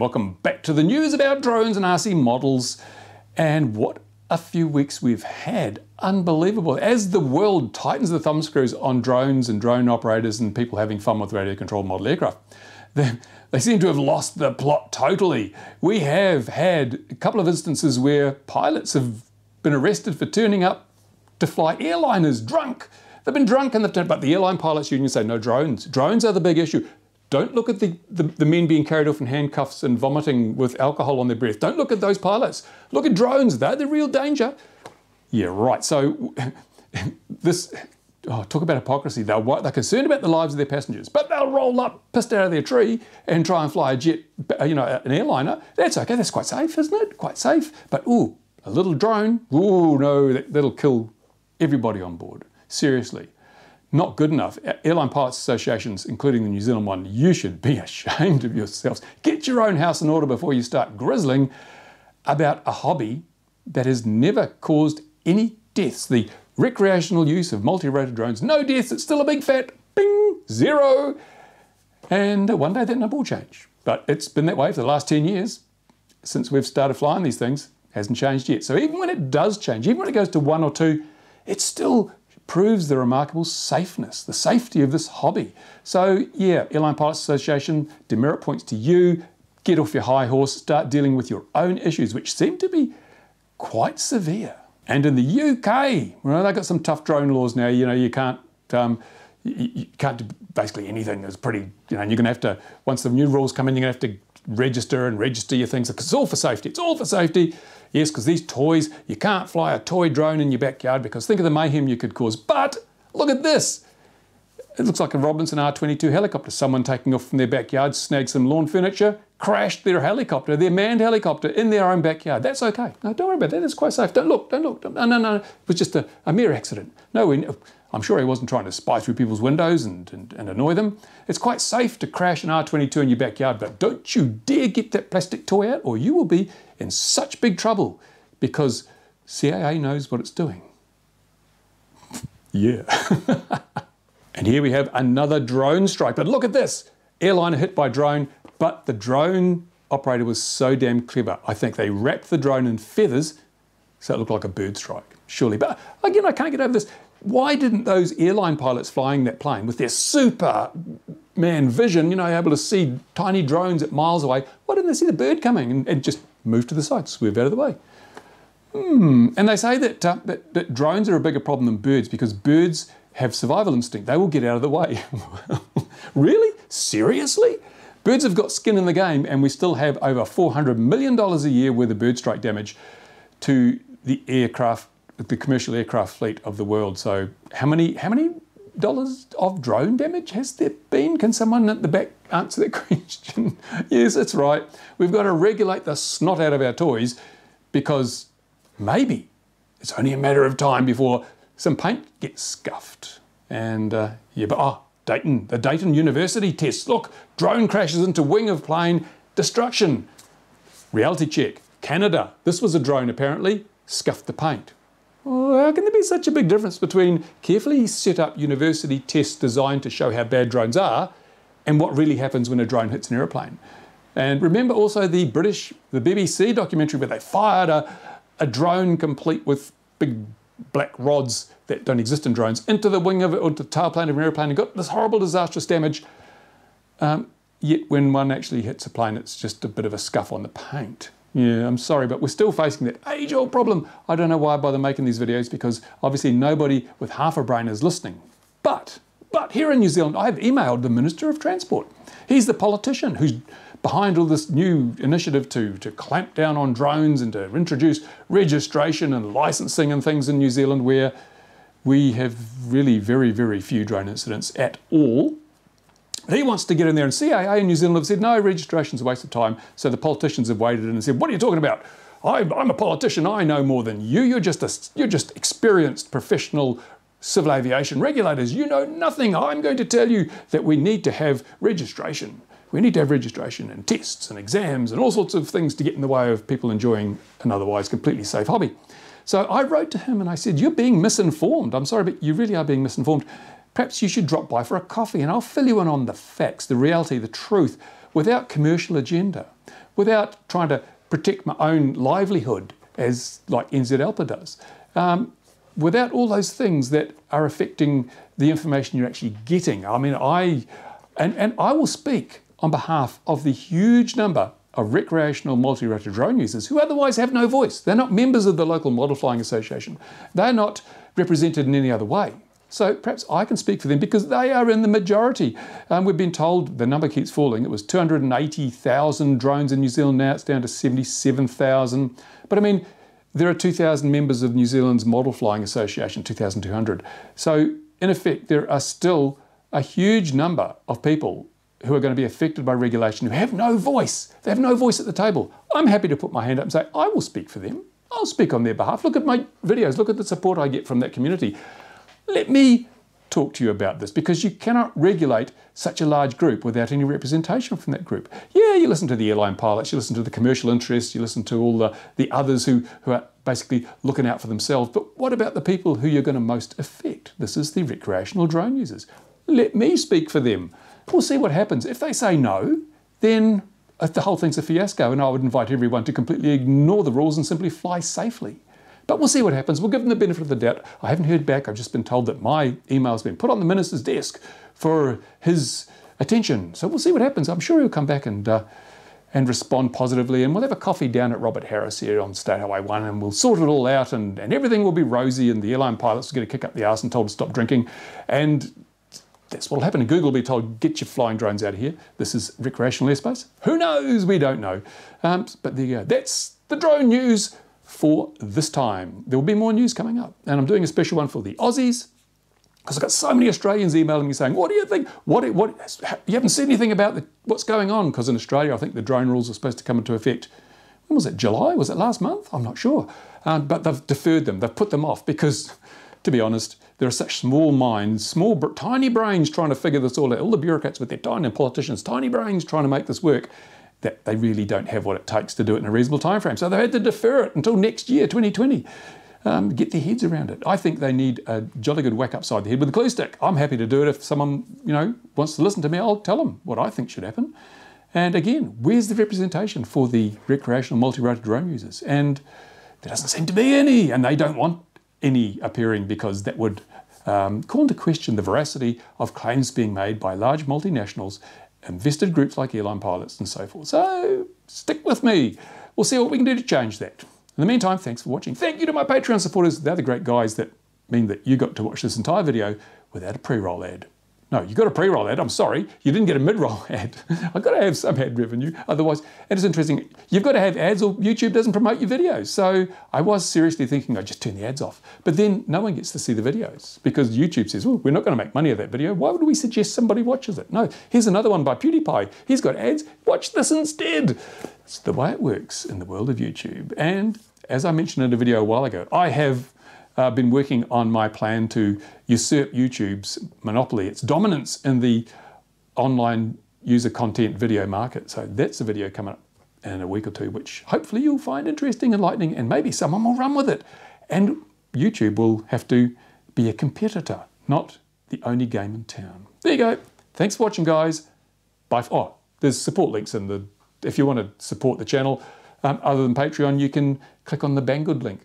welcome back to the news about drones and RC models. And what a few weeks we've had. Unbelievable. As the world tightens the thumb screws on drones and drone operators and people having fun with radio-controlled model aircraft, they seem to have lost the plot totally. We have had a couple of instances where pilots have been arrested for turning up to fly airliners drunk. They've been drunk, but the airline pilots union say no drones. Drones are the big issue. Don't look at the men being carried off in handcuffs and vomiting with alcohol on their breath. Don't look at those pilots. Look at drones. They're the real danger. Yeah, right. So talk about hypocrisy. They're concerned about the lives of their passengers, but they'll roll up, pissed out of their tree, and try and fly a jet, an airliner. That's okay. That's quite safe, isn't it? Quite safe. But ooh, a little drone. Ooh, no, that'll kill everybody on board. Seriously. Not good enough. Airline Pilots Associations, including the New Zealand one, you should be ashamed of yourselves. Get your own house in order before you start grizzling about a hobby that has never caused any deaths. The recreational use of multi-rotor drones, no deaths. It's still a big fat bing, zero. And one day that number will change. But it's been that way for the last 10 years since we've started flying these things. Hasn't changed yet. So even when it does change, even when it goes to 1 or 2, it still proves the remarkable safeness, the safety of this hobby. So yeah, Airline Pilots Association, demerit points to you. Get off your high horse, start dealing with your own issues, which seem to be quite severe. And in the UK, well, they've got some tough drone laws now. You can't you can't do basically anything. It's pretty, you're going to have to, once the new rules come in, you're going to have to register your things. It's all for safety. It's all for safety. Yes, because these toys, you can't fly a toy drone in your backyard because think of the mayhem you could cause. But look at this. It looks like a Robinson R-22 helicopter. Someone taking off from their backyard, snagged some lawn furniture, crashed their helicopter, their manned helicopter in their own backyard. That's okay. No, don't worry about that. It's quite safe. Don't look. No. It was just a mere accident. No, I'm sure he wasn't trying to spy through people's windows and annoy them. It's quite safe to crash an R-22 in your backyard, but don't you dare get that plastic toy out or you will be in such big trouble because CAA knows what it's doing. Yeah. And here we have another drone strike. But look at this. Airliner hit by drone, but the drone operator was so damn clever. I think they wrapped the drone in feathers so it looked like a bird strike, surely. But again, I can't get over this. Why didn't those airline pilots flying that plane with their Superman vision, able to see tiny drones at miles away, why didn't they see the bird coming and just move to the side, swerve out of the way? And they say that drones are a bigger problem than birds because birds have survival instinct. They will get out of the way. Really? Seriously? Birds have got skin in the game and we still have over $400 million a year worth of bird strike damage to the commercial aircraft fleet of the world. So how many dollars of drone damage has there been? Can someone at the back answer that question? Yes, that's right. We've got to regulate the snot out of our toys because maybe it's only a matter of time before some paint gets scuffed. And the Dayton University test. Look, drone crashes into wing of plane, destruction. Reality check. Canada. This was a drone apparently, scuffed the paint. Well, how can there be such a big difference between carefully set up university tests designed to show how bad drones are and what really happens when a drone hits an aeroplane? And remember also the BBC documentary where they fired a drone complete with big black rods that don't exist in drones into the wing of it or the tailplane of an airplane and got this horrible disastrous damage. Yet when one actually hits a plane, it's just a bit of a scuff on the paint. Yeah, I'm sorry, but we're still facing that age-old problem. I don't know why I bother making these videos because obviously nobody with half a brain is listening. But here in New Zealand, I have emailed the Minister of Transport. He's the politician who's behind all this new initiative to clamp down on drones and to introduce registration and licensing and things in New Zealand where we have really very, very few drone incidents at all. He wants to get in there, and CAA in New Zealand have said, no, registration's a waste of time. So the politicians have waded in and said, what are you talking about? I'm a politician, I know more than you. You're just experienced professional civil aviation regulators. You know nothing. I'm going to tell you that we need to have registration. We need to have registration and tests and exams and all sorts of things to get in the way of people enjoying an otherwise completely safe hobby. So I wrote to him and I said, you're being misinformed. I'm sorry, but you really are being misinformed. Perhaps you should drop by for a coffee and I'll fill you in on the facts, the reality, the truth. without commercial agenda, without trying to protect my own livelihood, as like NZ Alpa does, without all those things that are affecting the information you're actually getting. I mean, I will speak on behalf of the huge number of recreational multi-rotor drone users who otherwise have no voice. They're not members of the local model flying association. They're not represented in any other way. So perhaps I can speak for them because they are in the majority. We've been told the number keeps falling. It was 280,000 drones in New Zealand. Now it's down to 77,000. But I mean, there are 2,000 members of New Zealand's Model Flying Association, 2,200. So in effect, there are still a huge number of people who are going to be affected by regulation who have no voice. They have no voice at the table. I'm happy to put my hand up and say, I will speak for them. I'll speak on their behalf. Look at my videos. Look at the support I get from that community. Let me talk to you about this, because you cannot regulate such a large group without any representation from that group. Yeah, you listen to the airline pilots, you listen to the commercial interests, you listen to all the others who are basically looking out for themselves. But what about the people who you're going to most affect? This is the recreational drone users. Let me speak for them. We'll see what happens. If they say no, then the whole thing's a fiasco, and I would invite everyone to completely ignore the rules and simply fly safely. But we'll see what happens. We'll give them the benefit of the doubt. I haven't heard back. I've just been told that my email's been put on the minister's desk for his attention. So we'll see what happens. I'm sure he'll come back and respond positively, and we'll have a coffee down at Robert Harris here on State Highway 1, and we'll sort it all out, and everything will be rosy, and the airline pilots will get a kick up the arse and told to stop drinking, and that's what will happen. And Google will be told, get your flying drones out of here. This is recreational airspace. Who knows? We don't know. But there you go. That's the drone news for this time. There will be more news coming up. And I'm doing a special one for the Aussies, because I've got so many Australians emailing me saying, what do you think? You haven't said anything about what's going on, because in Australia, I think the drone rules are supposed to come into effect. When was it? July? Was it last month? I'm not sure. But they've deferred them. They've put them off because, to be honest, there are such small minds, tiny brains trying to figure this all out. All the bureaucrats with their tiny politicians, tiny brains trying to make this work, that they really don't have what it takes to do it in a reasonable time frame. So they've had to defer it until next year, 2020. Get their heads around it. I think they need a jolly good whack upside the head with a glue stick. I'm happy to do it. If someone, wants to listen to me, I'll tell them what I think should happen. And again, where's the representation for the recreational multi-rotor drone users? And there doesn't seem to be any, and they don't want any appearing, because that would call into question the veracity of claims being made by large multinationals, invested groups like airline pilots and so forth. So stick with me. We'll see what we can do to change that. In the meantime, thanks for watching. Thank you to my Patreon supporters. They're the great guys that mean that you got to watch this entire video without a pre-roll ad. No, you got a pre-roll ad. I'm sorry, you didn't get a mid-roll ad. I've got to have some ad revenue. Otherwise, and it's interesting, you've got to have ads or YouTube doesn't promote your videos. So I was seriously thinking I'd just turn the ads off. But then no one gets to see the videos, because YouTube says, well, we're not going to make money of that video. Why would we suggest somebody watches it? No, here's another one by PewDiePie. He's got ads. Watch this instead. It's the way it works in the world of YouTube. And as I mentioned in a video a while ago, I have been working on my plan to usurp YouTube's monopoly, its dominance in the online user content video market. So that's a video coming up in a week or two, which hopefully you'll find interesting, enlightening, and maybe someone will run with it. And YouTube will have to be a competitor, not the only game in town. There you go. Thanks for watching, guys. Bye. Oh, there's support links in the, if you want to support the channel, other than Patreon, you can click on the Banggood link,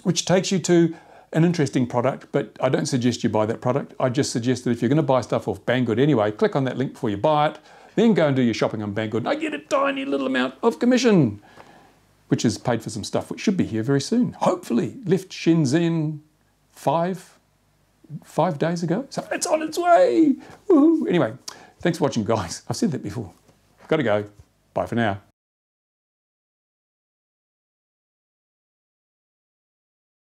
which takes you to an interesting product, but I don't suggest you buy that product. I just suggest that if you're going to buy stuff off Banggood anyway, click on that link before you buy it, then go and do your shopping on Banggood, and I get a tiny little amount of commission, which is paid for some stuff which should be here very soon. Hopefully, left Shenzhen five days ago, so it's on its way. Woohoo. Anyway, thanks for watching, guys. I've said that before. Got to go. Bye for now.